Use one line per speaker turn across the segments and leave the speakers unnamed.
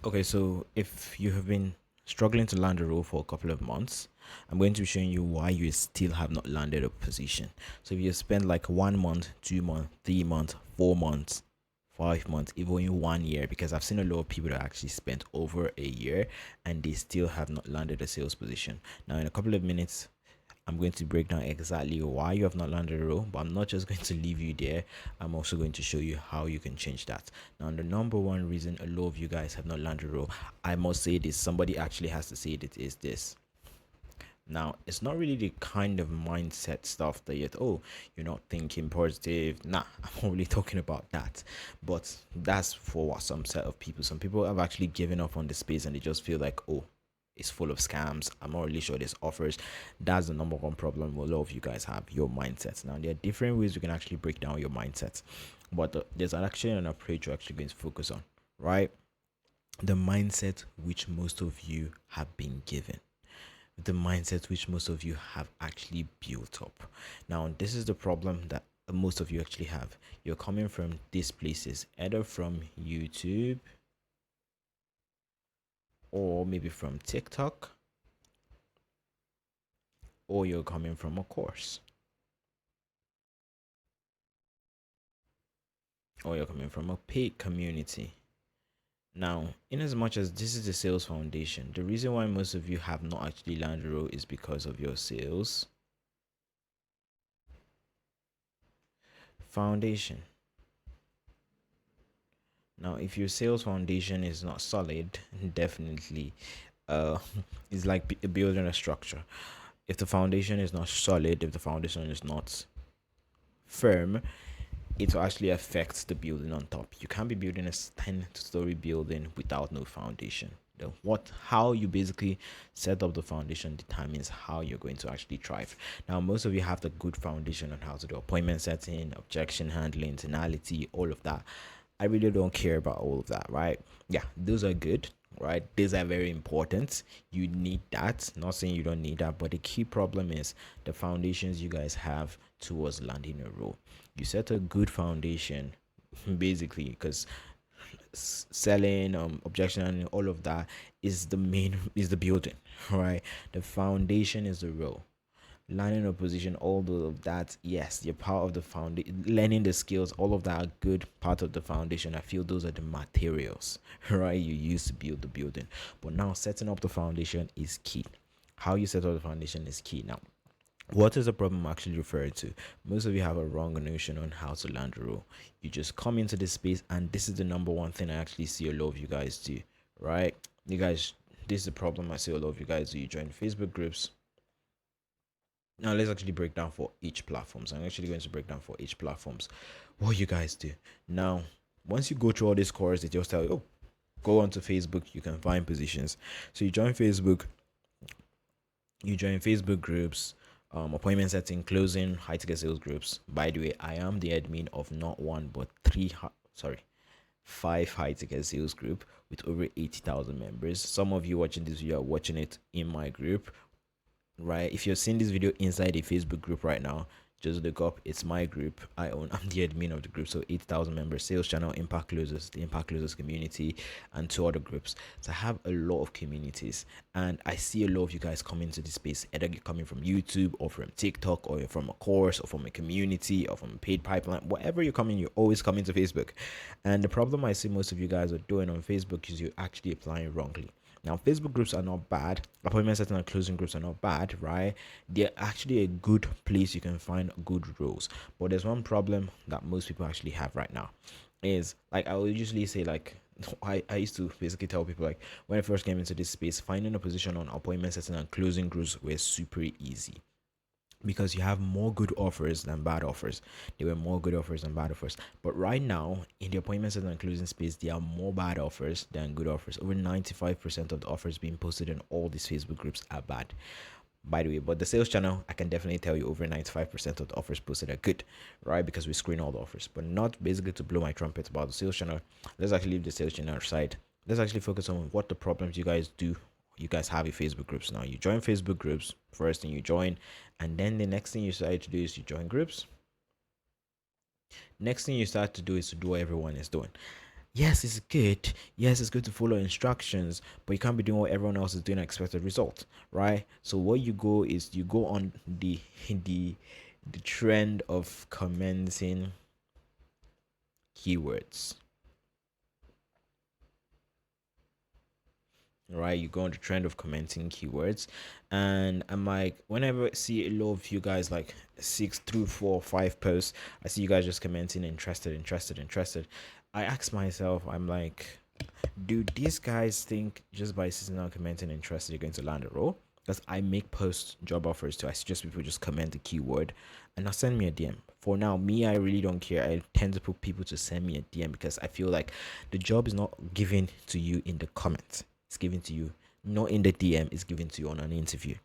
Okay, so if you have been struggling to land a role for a couple of months, I'm going to be showing you why you still have not landed a position. So if you spend like 1 month, 2 months, 3 months, 4 months, 5 months, even in 1 year, because I've seen a lot of people that actually spent over a year and they still have not landed a sales position. Now, in a couple of minutes, I'm going to break down exactly why you have not landed a role, but I'm not just going to leave you there. I'm also going to show you how you can change that. Now, the number one reason a lot of you guys have not landed a role, I must say this, somebody actually has to say it, is this. Now, it's not really the kind of mindset stuff that you're not thinking positive. Nah, I'm not really talking about that. But that's for some set of people. Some people have actually given up on the space and they just feel like, oh, it's full of scams. I'm not really sure there's offers. That's the number one problem a lot of you guys have, your mindsets. Now, there are different ways you can actually break down your mindset, but there's actually an approach you're actually going to focus on, right? The mindset which most of you have been given, the mindset which most of you have actually built up. Now, this is the problem that most of you actually have. You're coming from these places, either from YouTube or maybe from TikTok, or you're coming from a course, or you're coming from a paid community. Now, in as much as this is the sales foundation, the reason why most of you have not actually landed a role is because of your sales foundation. Now, if your sales foundation is not solid, definitely uh it's like building a structure. If the foundation is not solid, if the foundation is not firm, it will actually affect the building on top. You can't be building a 10-story building without no foundation. How you basically set up the foundation determines how you're going to actually thrive. Now, most of you have the good foundation on how to do appointment setting, objection handling, tonality, all of that. I really don't care about all of that, right? Yeah, those are good, right? These are very important. You need that. Not saying you don't need that, but the key problem is the foundations you guys have towards landing a role. You set a good foundation, basically, because selling, objection, and all of that is the building, right? The foundation is the role. Learning a position, all of that, yes, you're part of the foundation. Learning the skills, all of that are good part of the foundation. I feel those are the materials, right? You use to build the building. But now setting up the foundation is key. How you set up the foundation is key. Now, what is the problem I'm actually referring to? Most of you have a wrong notion on how to land a role. You just come into this space, and this is the number one thing I actually see a lot of you guys do, right? You guys, this is the problem I see a lot of you guys do. You join Facebook groups. Now let's actually break down for each platforms. I'm actually going to break down for each platforms what you guys do. Now, once you go through all these courses, they just tell you, oh, go onto Facebook, you can find positions. So you join Facebook groups, appointment setting, closing, high ticket sales groups. By the way, I am the admin of not one but five high ticket sales group with over 80,000 members. Some of you watching this video are watching it in my group, right? If you're seeing this video inside a Facebook group right now, just look up. It's my group. I'm the admin of the group. So 8,000 members, sales channel, impact closers, the impact closers community, and two other groups. So I have a lot of communities, and I see a lot of you guys coming to this space. Either you're coming from YouTube or from TikTok or you're from a course or from a community or from a paid pipeline. Whatever you're coming, you're always coming to Facebook. And the problem I see most of you guys are doing on Facebook is you're actually applying wrongly. Now, Facebook groups are not bad. Appointment setting and closing groups are not bad, right? They're actually a good place you can find good roles. But there's one problem that most people actually have right now. Is like I would usually say like I used to basically tell people like when I first came into this space, finding a position on appointment setting and closing groups were super easy because you have more good offers than bad offers. There were more good offers than bad offers. But right now, in the appointment setting and closing space, there are more bad offers than good offers. Over 95% of the offers being posted in all these Facebook groups are bad. By the way, but the sales channel, I can definitely tell you over 95% of the offers posted are good, right? Because we screen all the offers, but not basically to blow my trumpet about the sales channel. Let's actually leave the sales channel aside. Let's actually focus on what the problems you guys have in Facebook groups. Now you join Facebook groups, first thing you join, and then the next thing you decide to do is you join groups. Next thing you start to do is to do what everyone is doing. Yes, it's good. Yes, it's good to follow instructions, but you can't be doing what everyone else is doing and expect a result, right? So what you go is you go on the the trend of commenting keywords, right? You go on the trend of commenting keywords, and I'm like, whenever I see a lot of you guys like 6 through 4 5 posts, I see you guys just commenting interested. I ask myself, I'm like, do these guys think just by sitting down commenting interested you're going to land a role? Because I make post job offers too. I suggest people just comment the keyword and now send me a DM. For now, me, I really don't care. I tend to put people to send me a DM because I feel like the job is not given to you in the comments. It's given to you not in the DM. It's given to you on an interview.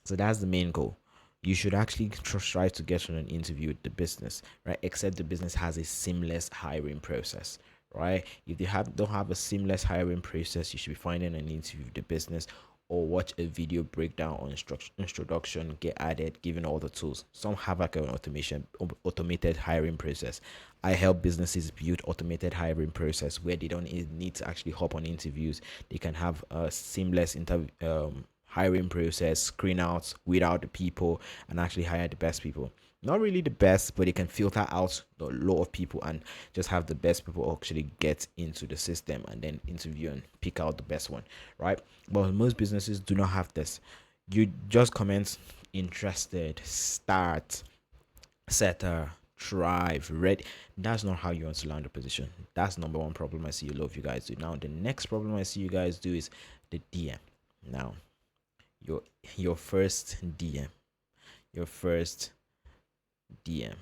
So that's the main goal. You should actually try to get on an interview with the business, right? Except the business has a seamless hiring process, right? If they don't have a seamless hiring process, you should be finding an interview with the business or watch a video breakdown on introduction, get added, given all the tools. Some have like an automated hiring process. I help businesses build automated hiring process where they don't need to actually hop on interviews. They can have a seamless hiring process, screen out without the people, and actually hire the best people. Not really the best, but they can filter out the lot of people and just have the best people actually get into the system and then interview and pick out the best one, right? But most businesses do not have this. You just comment interested, start, setter, thrive, ready. That's not how you want to land a position. That's number one problem I see a lot of you guys do. Now, the next problem I see you guys do is the DM. Now, your your first DM, your first DM,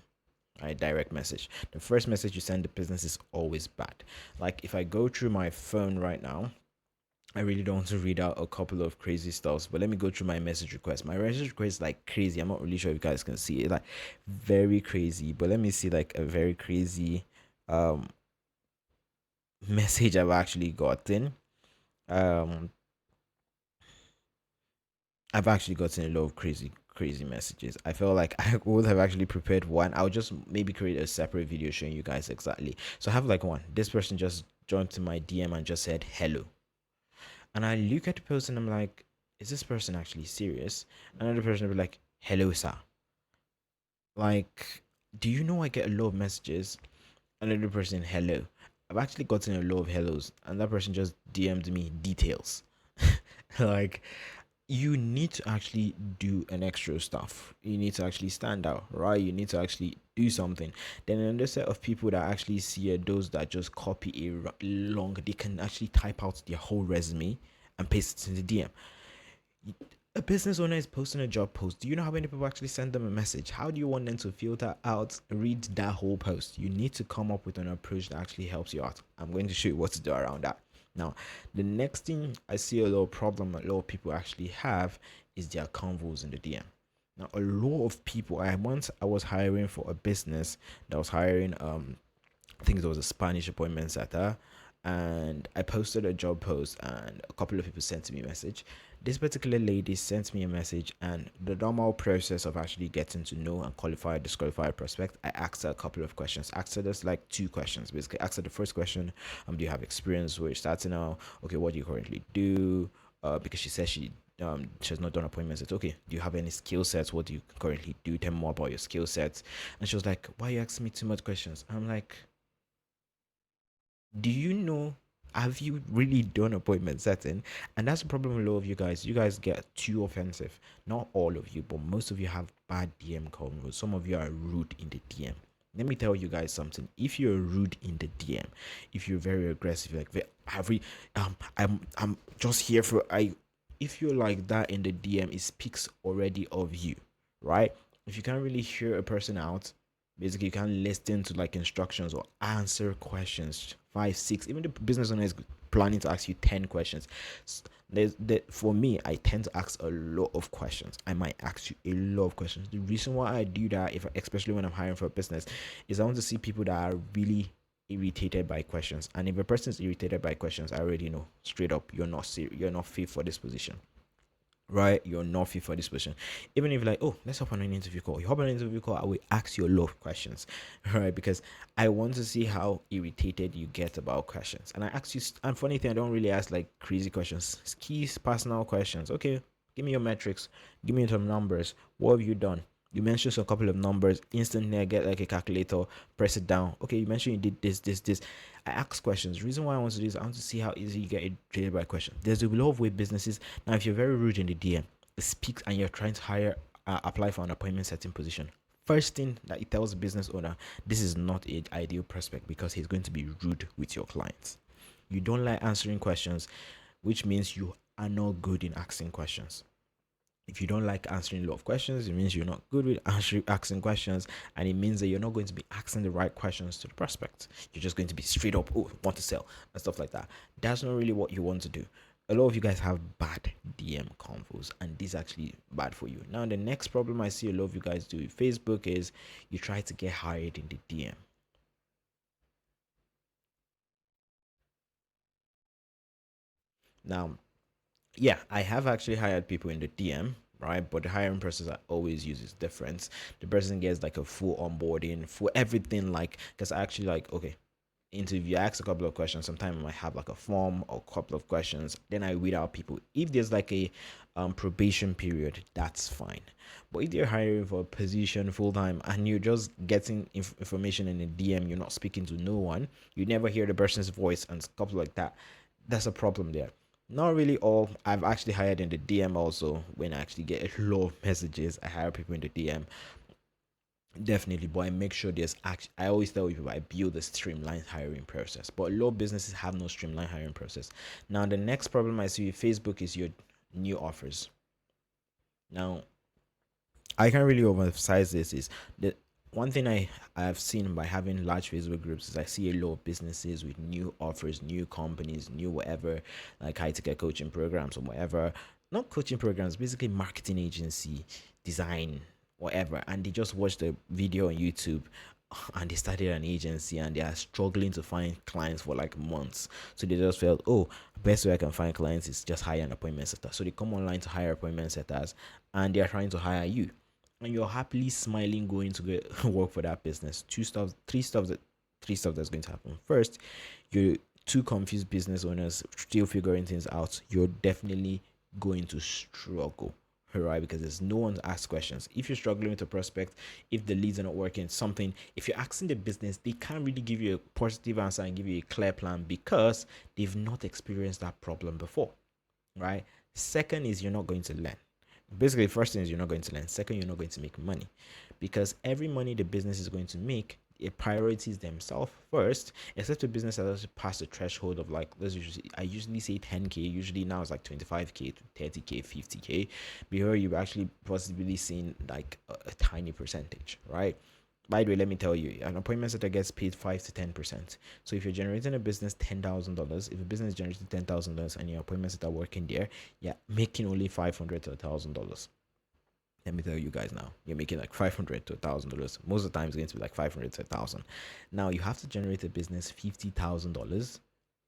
right? Direct message. The first message you send the business is always bad. Like if I go through my phone right now, I really don't want to read out a couple of crazy stuffs, but let me go through my message request. My message request is like crazy. I'm not really sure if you guys can see it, like very crazy. But let me see like a very crazy um message I've actually gotten. Um, I've actually gotten a lot of crazy messages. I felt like I would have actually prepared one. I'll just maybe create a separate video showing you guys exactly. So I have like one. This person just joined to my DM and just said hello. And I look at the post and I'm like, is this person actually serious? Another person will be like, hello, sir. Like, do you know I get a lot of messages? Another person, hello. I've actually gotten a lot of hellos, and that person just DM'd me details. Like, you need to actually do an extra stuff. You need to actually stand out, right? You need to actually do something. Then another set of people that actually see are those that just copy a long, they can actually type out their whole resume and paste it in the DM. A business owner is posting a job post. Do you know how many people actually send them a message? How do you want them to filter out, read that whole post? You need to come up with an approach that actually helps you out. I'm going to show you what to do around that. Now, the next thing I see a lot of problem a lot of people actually have is their convos in the DM. Now, a lot of people, I was hiring for a business that was hiring I think there was a Spanish appointment setter, and I posted a job post, and a couple of people sent me a message. This particular lady sent me a message, and the normal process of actually getting to know and qualify, disqualify a prospect, I asked her a couple of questions. Asked her just like two questions, basically. Asked her the first question, do you have experience where you're starting out? Okay, what do you currently do? Because she says she has not done appointments. It's okay. Do you have any skill sets? What do you currently do? Tell me more about your skill sets. And she was like, why are you asking me too much questions? I'm like, do you know, have you really done appointment setting? And that's the problem with a lot of you guys. You guys get too offensive. Not all of you, but most of you have bad DM convos. Some of you are rude in the DM. Let me tell you guys something. If you're rude in the DM, if you're very aggressive, like every I'm just here for I if you're like that in the DM, it speaks already of you, right? If you can't really hear a person out, basically you can't listen to like instructions or answer questions, 5 6, even the business owner is planning to ask you 10 questions. For me, I tend to ask a lot of questions. I might ask you a lot of questions. The reason why I do that, if especially when I'm hiring for a business, is I want to see people that are really irritated by questions. And if a person is irritated by questions, I already know straight up you're not serious, you're not fit for this position, right? You're not fit for this position. Even if like, oh, let's hop on an interview call. You hop on an interview call, I will ask you a lot of questions, right? Because I want to see how irritated you get about questions. And I ask you, and funny thing, I don't really ask like crazy questions, key personal questions. Okay, give me your metrics, give me some numbers. What have you done? You mentioned a couple of numbers. Instantly, I get like a calculator, press it down. Okay, you mentioned you did this, this, this. I ask questions. The reason why I want to do this, I want to see how easy you get irritated by questions. There's a lot of way businesses now. If you're very rude in the DM, it speaks, and you're trying to apply for an appointment setting position. First thing that it tells the business owner, this is not an ideal prospect because he's going to be rude with your clients. You don't like answering questions, which means you are not good in asking questions. If you don't like answering a lot of questions, it means you're not good with asking questions, and it means that you're not going to be asking the right questions to the prospect. You're just going to be straight up, oh, want to sell, and stuff like that. That's not really what you want to do. A lot of you guys have bad DM convos, and this is actually bad for you. Now, the next problem I see a lot of you guys do with Facebook is you try to get hired in the DM. Now, yeah, I have actually hired people in the DM, right? But the hiring process I always use is different. The person gets like a full onboarding, full everything, like, because I actually like, okay, interview, I ask a couple of questions. Sometimes I might have like a form or a couple of questions. Then I weed out people. If there's like a probation period, that's fine. But if you're hiring for a position full time and you're just getting information in a DM, you're not speaking to no one, you never hear the person's voice and stuff like that, that's a problem there. Not really all. I've actually hired in the DM also. When I actually get a lot of messages, I hire people in the DM. Definitely, but I make sure there's actually. I always tell people I build a streamlined hiring process, but a lot of businesses have no streamlined hiring process. Now, the next problem I see with Facebook is your new offers. Now, I can't really overemphasize this. Is the one thing I've seen by having large Facebook groups is I see a lot of businesses with new offers, new companies, new whatever, like high ticket coaching programs or whatever. Not coaching programs, basically marketing agency, design, whatever. And they just watch the video on YouTube and they started an agency and they are struggling to find clients for like months. So they just felt, oh, best way I can find clients is just hire an appointment setter. So they come online to hire appointment setters and they are trying to hire you, and you're happily smiling going to go work for that business. Three stuff that's going to happen. First, you're two confused business owners still figuring things out. You're definitely going to struggle, right? Because there's no one to ask questions. If you're struggling with a prospect, if the leads are not working, something, if you're asking the business, they can't really give you a positive answer and give you a clear plan because they've not experienced that problem before, right? Second is you're not going to learn. Basically, first thing is you're not going to learn. Second, you're not going to make money because every money the business is going to make, it priorities themselves first. Except a business that has passed the threshold of like, I usually say 10k. Usually now it's like 25k to 30k, 50k. Before you've actually possibly seen like a tiny percentage, right? By the way, let me tell you, an appointment setter gets paid 5 to 10%. So if you're generating a business $10,000, if a business is generating $10,000 and your appointment setter working there, yeah, making only $500 to $1,000. Let me tell you guys now, you're making like $500 to $1,000. Most of the time, it's going to be like 500 to 1,000. Now you have to generate a business $50,000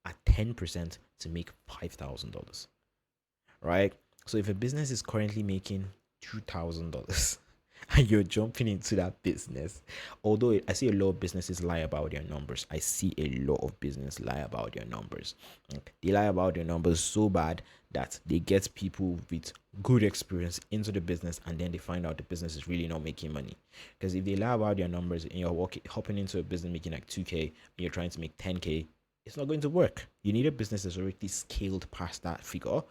at 10% to make $5,000, right? So if a business is currently making $2,000 and you're jumping into that business, although I see a lot of businesses lie about their numbers, I see a lot of business lie about their numbers. They lie about their numbers so bad that they get people with good experience into the business and then they find out the business is really not making money. Because if they lie about their numbers and you're hopping into a business making like 2k and you're trying to make 10k, it's not going to work. You need a business that's already scaled past that figure,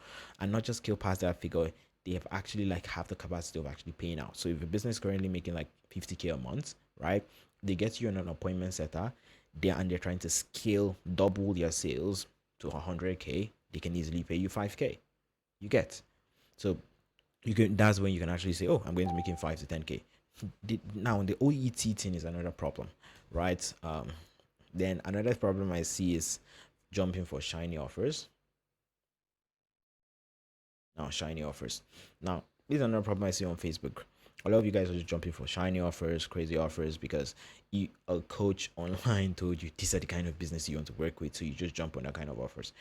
and not just scale past that figure, they have actually like have the capacity of actually paying out. So if a business is currently making like 50k a month, right? They get you on an appointment setter, they're trying to scale double their sales to 100k, they can easily pay you 5k. You get. So you can, that's when you can actually say, oh, I'm going to make him 5 to 10k. Now the OET thing is another problem, right? Then another problem I see is jumping for shiny offers. Now, shiny offers. Now, this is another problem I see on Facebook. A lot of you guys are just jumping for shiny offers, crazy offers, because a coach online told you these are the kind of business you want to work with. So you just jump on that kind of offers.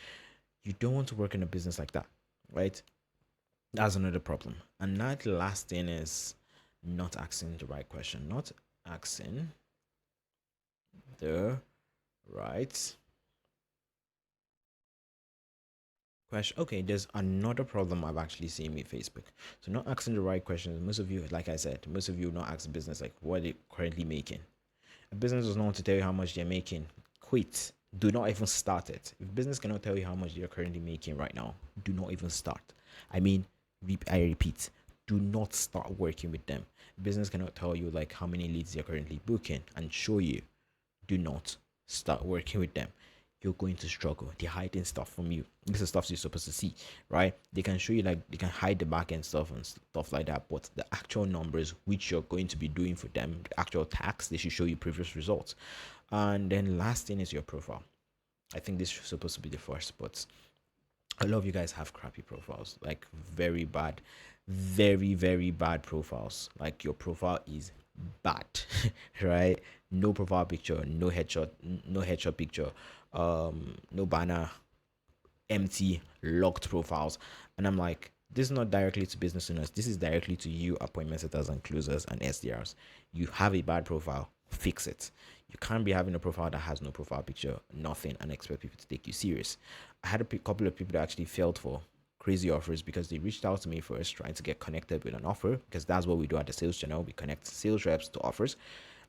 You don't want to work in a business like that, right? That's another problem. And that last thing is not asking the right question, not asking the right question. Okay, there's another problem I've actually seen with Facebook. So not asking the right questions. Most of you, like I said, most of you not ask business like what they currently making. A business does not want to tell you how much they're making. Quit. Do not even start it. If business cannot tell you how much you're currently making right now, do not even start. I mean, I repeat, do not start working with them. Business cannot tell you like how many leads they're currently booking and show you. Do not start working with them. You're going to struggle. They're hiding stuff from you. This is stuff you're supposed to see, right? They can show you like they can hide the back end stuff and stuff like that, but the actual numbers which you're going to be doing for them, the actual tax, they should show you previous results. And then last thing is your profile. I think this is supposed to be the first, but a lot of you guys have crappy profiles, like very bad, very, very bad profiles. Like your profile is bad, right? No profile picture, no headshot, no headshot picture, no banner, empty, locked profiles. And I'm like, this is not directly to business owners. This is directly to you, appointment setters and closers and SDRs. You have a bad profile, fix it. You can't be having a profile that has no profile picture, nothing, and expect people to take you serious. I had a couple of people that actually failed for crazy offers because they reached out to me first trying to get connected with an offer, because that's what we do at the sales channel. We connect sales reps to offers,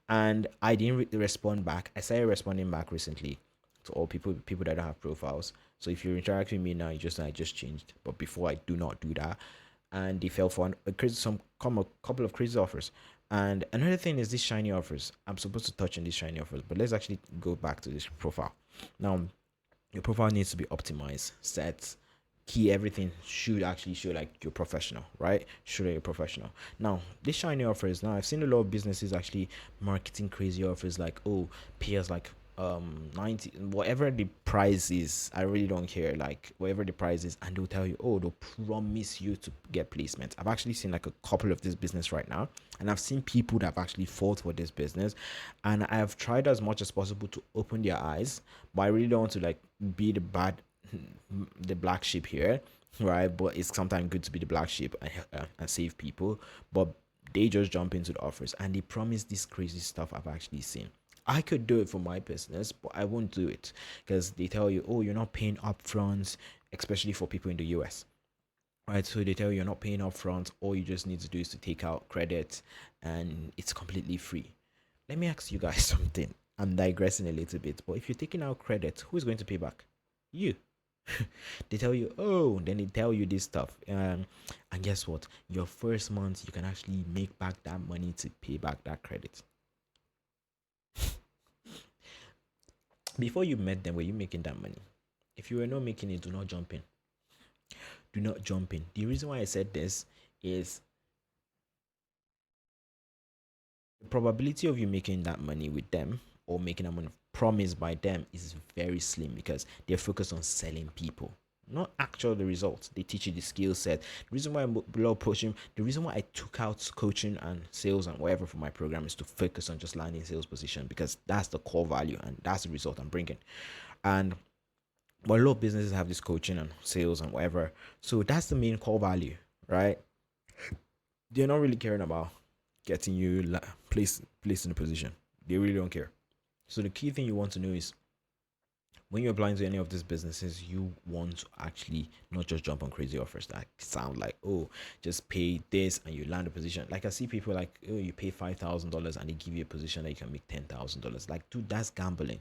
and I didn't respond back. I started responding back recently to all people that don't have profiles. So if you're interacting with me now, you just I just changed, but before I do not do that. And they fell for a couple of crazy offers. And another thing is these shiny offers. I'm supposed to touch on these shiny offers, but let's actually go back to this profile. Now, your profile needs to be optimized, set, key, everything should actually show like you're professional, right? Show that you're professional. Now, these shiny offers, now I've seen a lot of businesses actually marketing crazy offers like, oh, pay us like 90, whatever the price is, I really don't care, like whatever the price is, and they'll tell you, oh, they'll promise you to get placement. I've actually seen like a couple of this business right now, and I've seen people that have actually fought for this business, and I've tried as much as possible to open their eyes, but I really don't want to like be the black sheep here, right? But it's sometimes good to be the black sheep and save people. But they just jump into the offers and they promise this crazy stuff I've actually seen. I could do it for my business, but I won't do it because they tell you, oh, you're not paying upfront, especially for people in the US. Right, so they tell you you're not paying upfront. All you just need to do is to take out credit, and it's completely free. Let me ask you guys something. I'm digressing a little bit, but if you're taking out credit, who is going to pay back? You. They tell you, oh, then they tell you this stuff. And guess what? Your first month, you can actually make back that money to pay back that credit. Before you met them, were you making that money? If you were not making it, do not jump in. Do not jump in. The reason why I said this is the probability of you making that money with them or making that money promised by them is very slim because they're focused on selling people, not actual the results. They teach you the skill set. The reason why I'm below pushing, the reason why I took out coaching and sales and whatever for my program is to focus on just landing sales position, because that's the core value and that's the result I'm bringing. And but a lot of businesses have this coaching and sales and whatever, so that's the main core value, right? They're not really caring about getting you placed in a position. They really don't care. So the key thing you want to know is when you're applying to any of these businesses, you want to actually not just jump on crazy offers that sound like, oh, just pay this and you land a position. Like I see people like, oh, you pay $5,000 and they give you a position that you can make $10,000. Like, dude, that's gambling.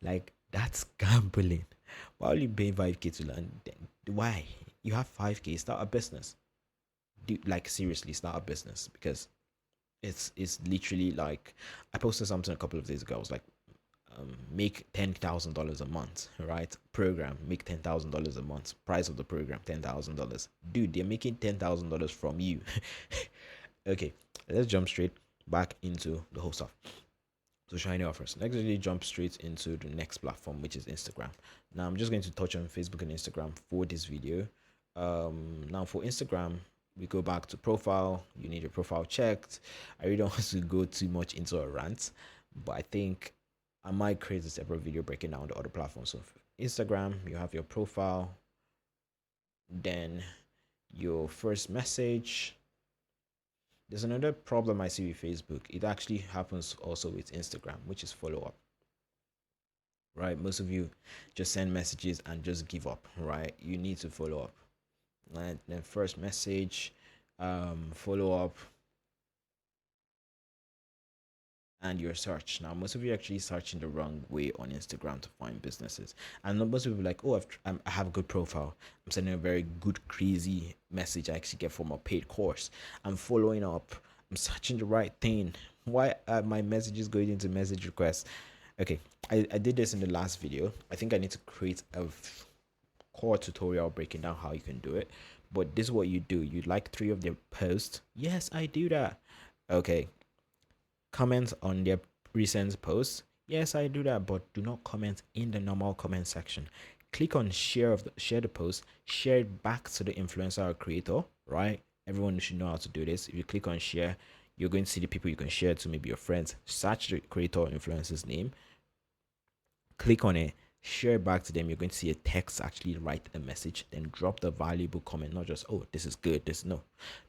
Like, that's gambling. Why are you paying 5K to land? Why? You have 5K, start a business. Like seriously, start a business, because it's literally like I posted something a couple of days ago. I was like, make $10,000 a month, right? Program, make $10,000 a month. Price of the program, $10,000. Dude, they're making $10,000 from you. Okay, let's jump straight back into the whole stuff. So shiny offers. Next, we jump straight into the next platform, which is Instagram. Now I'm just going to touch on Facebook and Instagram for this video. Now for Instagram, we go back to profile. You need your profile checked. I really don't want to go too much into a rant, but I think I might create a separate video breaking down the other platforms. So Instagram, you have your profile, then your first message. There's another problem I see with Facebook. It actually happens also with Instagram, which is follow up. Right? Most of you just send messages and just give up, right? You need to follow up. Right? Then first message, follow up, and your search. Now, most of you are actually searching the wrong way on Instagram to find businesses. And most people are like, oh, I have a good profile. I'm sending a very good, crazy message I actually get from a paid course. I'm following up. I'm searching the right thing. Why are my messages going into message requests? Okay, I did this in the last video. I think I need to create a core tutorial breaking down how you can do it. But this is what you do. You like 3 of their posts. Yes, I do that. Okay, comment on their recent posts. Yes, I do that, but do not comment in the normal comment section. Click on share the post, share it back to the influencer or creator, right? Everyone should know how to do this. If you click on share, you're going to see the people you can share to, maybe your friends. Search the creator or influencer's name, click on it, share it back to them. You're going to see a text actually write a message, then drop the valuable comment. Not just, oh, this is good, this no.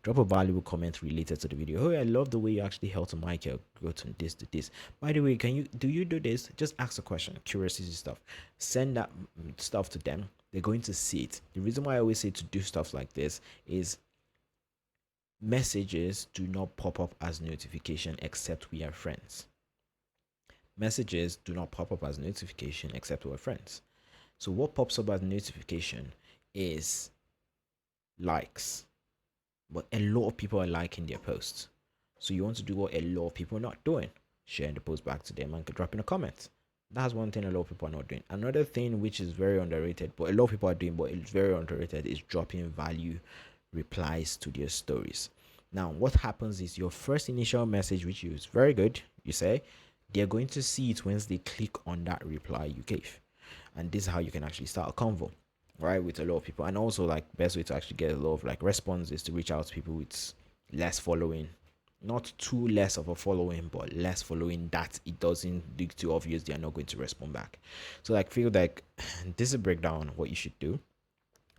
Drop a valuable comment related to the video. Oh, I love the way you actually helped Michael go to this to this. By the way, do you do this? Just ask a question, curiosity stuff. Send that stuff to them. They're going to see it. The reason why I always say to do stuff like this is messages do not pop up as notification except we are friends. Messages do not pop up as notification except with friends. So what pops up as notification is likes, but a lot of people are liking their posts. So you want to do what a lot of people are not doing, sharing the post back to them and dropping a comment. That's one thing a lot of people are not doing. Another thing which is very underrated, but a lot of people are doing, but it's very underrated, is dropping value replies to their stories. Now what happens is your first initial message, which is very good, you say, they're going to see it once they click on that reply you gave. And this is how you can actually start a convo, right, with a lot of people. And also, like, best way to actually get a lot of like response is to reach out to people with less following. Not too less of a following, but less following that it doesn't look too obvious they are not going to respond back. So like, feel like this is a breakdown of what you should do.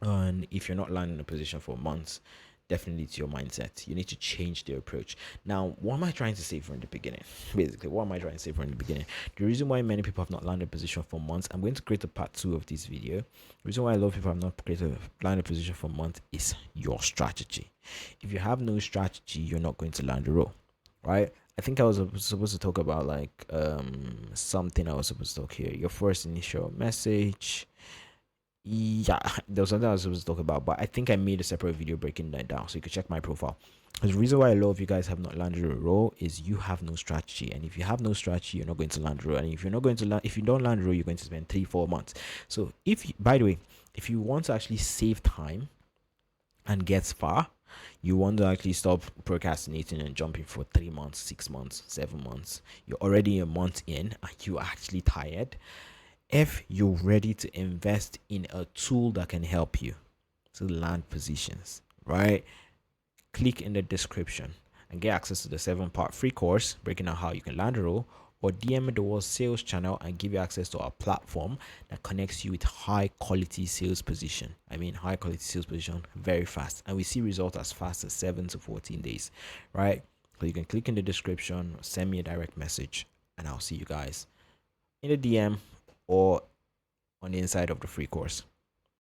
And if you're not landing a position for months, definitely it's your mindset. You need to change the approach. Now, what am I trying to say from the beginning? Basically, what am I trying to say from the beginning? The reason why many people have not landed a position for months, I'm going to create a part 2 of this video. The reason why a lot of people have not landed a position for months is your strategy. If you have no strategy, you're not going to land a role, right? I think I was supposed to talk about like something I was supposed to talk here. Your first initial message. Yeah, there was something I was supposed to talk about, but I think I made a separate video breaking that down, so you can check my profile. The reason why a lot of you guys have not landed a role is you have no strategy, and if you have no strategy, you're not going to land a role. And if you're not going to land, if you don't land a role, you're going to spend 3-4 months. So if you, by the way, if you want to actually save time and get far, you want to actually stop procrastinating and jumping for 3 months, 6 months, 7 months. You're already a month in and you're actually tired. If you're ready to invest in a tool that can help you to land positions, right? Click in the description and get access to the 7-part free course breaking down how you can land a role, or DM the World Sales channel and give you access to our platform that connects you with high quality sales position. I mean, high quality sales position very fast, and we see results as fast as 7 to 14 days, right? So you can click in the description, send me a direct message, and I'll see you guys in the DM or on the inside of the free course.